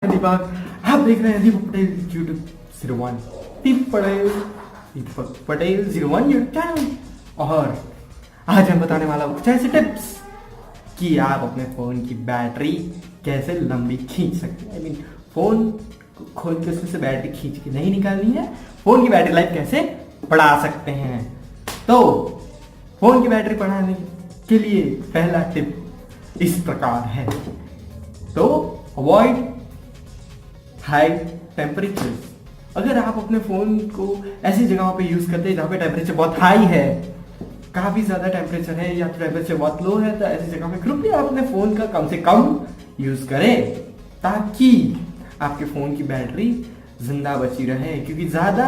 दीपक, आप देख रहे हैं Deepak Patel YouTube 01 Deepak Patel 01 YouTube channel. और आज हम बताने वाला हूँ कुछ ऐसे टिप्स कि आप अपने फोन की बैटरी कैसे लंबी खींच सकते हैं। फोन को खोल के उसमें से बैटरी खींच के नहीं निकालनी है, फोन की बैटरी लाइफ कैसे बढ़ा सकते हैं। तो फोन की बैटरी बढ़ाने के लिए पहला टिप इस प्रकार है, तो अवॉइड हाई टेम्परेचर। अगर आप अपने फोन को ऐसी जगहों पे यूज करते हैं जहाँ पे टेम्परेचर बहुत हाई है, काफी ज्यादा टेम्परेचर है या तो टेम्परेचर बहुत लो है, तो ऐसी जगह पे कृपया अपने फोन का कम से कम यूज करें ताकि आपके फोन की बैटरी जिंदा बची रहे। क्योंकि ज्यादा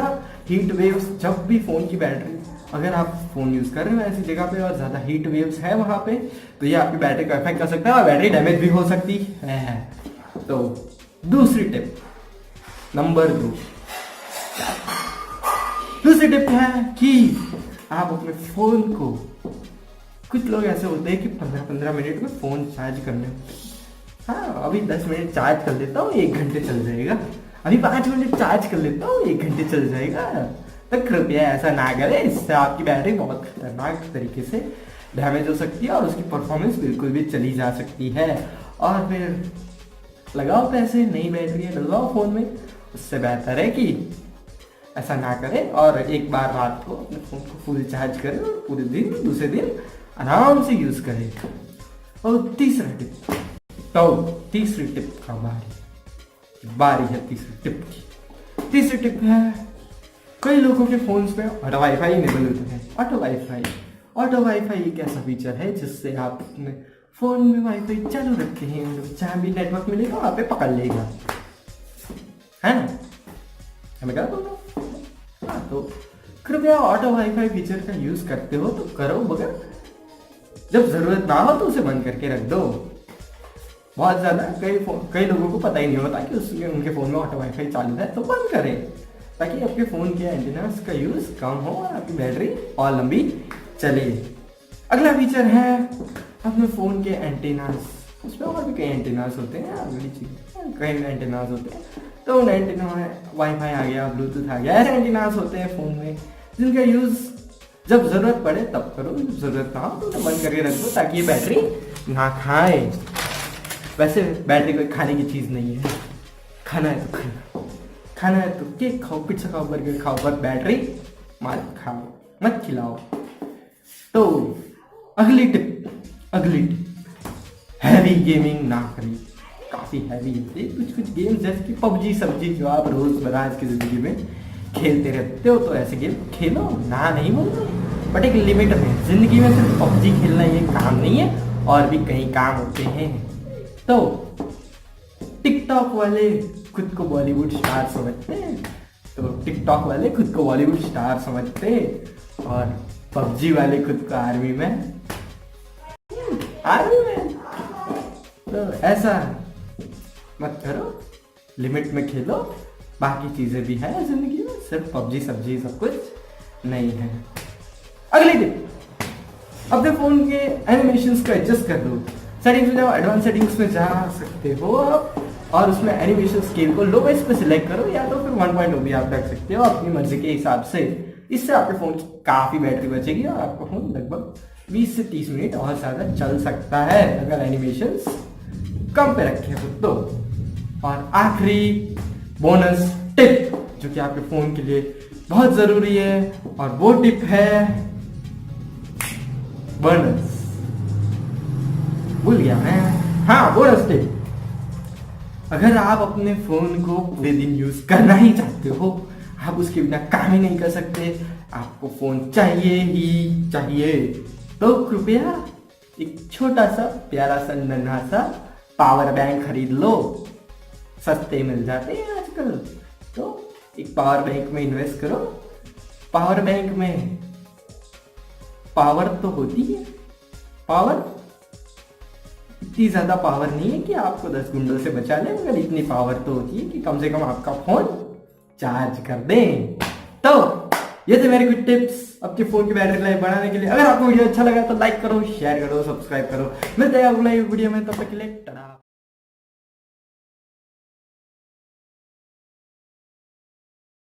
हीट वेव्स, जब भी फोन की बैटरी, अगर आप फोन यूज कर रहे हो ऐसी जगह पे और ज्यादा हीट वेव्स है वहां पे, तो ये आपकी बैटरी को अफेक्ट कर सकता है और बैटरी डैमेज भी हो सकती है। तो दूसरी टिप नंबर 2, दूसरी टिप है कि आप अपने फोन को, कुछ लोग ऐसे होते हैं कि 15-15 मिनट में फोन चार्ज करने, हाँ अभी 10 मिनट चार्ज कर लेता हूँ 1 घंटे चल जाएगा, अभी 5 मिनट चार्ज कर लेता हूँ 1 घंटे चल जाएगा। तो कृपया ऐसा ना करें, इससे आपकी बैटरी बहुत खतरनाक तरीके से डैमेज हो सकती है और उसकी परफॉर्मेंस बिल्कुल भी चली जा सकती है। और फिर लगाओ पैसे, नई बैटरी डलवाओ फोन में, उससे बेहतर है कि ऐसा ना करें और एक बार रात को अपने फोन को फुल चार्ज करें और पूरे दिन, दूसरे दिन आराम से यूज करें। और तीसरा टिप, तो तीसरी टिप का बारी है तीसरी टिप की। तीसरी टिप है, कई लोगों के फोन्स पे ऑटो वाईफाई इनेबल होते हैं। ऑटो वाईफाई एक ऐसा फीचर है जिससे आप अपने फोन में वाईफाई चालू रखते हैं, जहां भी नेटवर्क मिलेगा वहां पे पकड़ लेगा, है ना? हमें क्या बोलो? हाँ, तो कृपया ऑटो वाईफाई फीचर का यूज करते हो तो करो, मगर जब जरूरत ना हो तो उसे बंद करके रख दो। बहुत ज्यादा कई लोगों को पता ही नहीं होता कि उनके फोन में ऑटो वाईफाई चालू है, तो बंद करें ताकि आपके फोन के एंटीनास का यूज कम हो और आपकी बैटरी और लंबी चले। अगला फीचर है अपने फोन के एंटीनास। उसमें और भी कई एंटीनास होते हैं, अगली चीज कई एंटीनास होते हैं, तो उन एंटीना में वाईफाई आ गया, ब्लूटूथ आ गया, ऐसे एंटीनास होते हैं फोन में जिनका यूज जब जरूरत पड़े तब करो, जब जरूरत ना हो तो उन्हें बंद करके रख दो ताकि ये बैटरी ना खाए। वैसे बैटरी कोई खाने की चीज नहीं है, खाना है तो खाना है तो केक खाओ, पिज्जा खाओ, बर्गर खाओ, पर बैटरी मत खाओ, मत खिलाओ। तो अगली टिप हैवी गेमिंग ना करें। काफी हैवी होती है कुछ गेम्स, जैसे कि पबजी सब्जी जो आप रोजमर्रा की जिंदगी में खेलते रहते हो, तो ऐसे गेम खेलो, ना नहीं बोलो, बट एक लिमिट में। जिंदगी में सिर्फ पबजी खेलना ये काम नहीं है, और भी कई काम होते हैं। तो टिकटॉक वाले खुद को बॉलीवुड स्टार समझते हैं, तो टिकटॉक वाले खुद को बॉलीवुड स्टार समझते हैं, और पबजी वाले खुद को आर्मी में तो ऐसा मत करो, लिमिट में खेलो। बाकी चीजें भी है जिंदगी में, सिर्फ पबजी सब्जी सब कुछ नहीं है। अगली टिप, अपने फोन के एनिमेशंस को एडजस्ट कर दो। सेटिंग्स में जाओ, एडवांस सेटिंग्स में जा सकते हो आप, और उसमें एनिमेशन स्केल को लोवेस्ट पे सिलेक्ट करो, या तो फिर 1.0 भी आप रख सकते हो अपनी मर्जी के हिसाब से। इससे आपके फोन की काफी बैटरी बचेगी और आपका फोन लगभग 20 से 30 मिनट और ज्यादा चल सकता है अगर एनिमेशंस कम पे रखे हो तो। और आखिरी बोनस टिप जो कि आपके फोन के लिए बहुत जरूरी है, और वो टिप है बोनस, भूल गया मैं, हाँ बोनस टिप। अगर आप अपने फोन को पूरे दिन यूज करना ही चाहते हो, आप उसके बिना काम ही नहीं कर सकते, आपको फोन चाहिए ही चाहिए, तो कृपया एक छोटा सा प्यारा सा नन्हा सा पावर बैंक खरीद लो। सस्ते मिल जाते हैं आजकल, तो एक पावर बैंक में इन्वेस्ट करो। पावर बैंक में पावर तो होती है, पावर इतनी ज्यादा पावर नहीं है कि आपको 10 गुंडों से बचा ले, मगर इतनी पावर तो होती है कि कम से कम आपका फोन चार्ज कर दें। तो ये थे मेरे कुछ टिप्स आपके फोन की बैटरी लाइफ बढ़ाने के लिए। अगर आपको वीडियो अच्छा लगा तो लाइक करो, शेयर करो, सब्सक्राइब करो। मिलते हैं अगले वीडियो में, तब तक के लिए टाटा।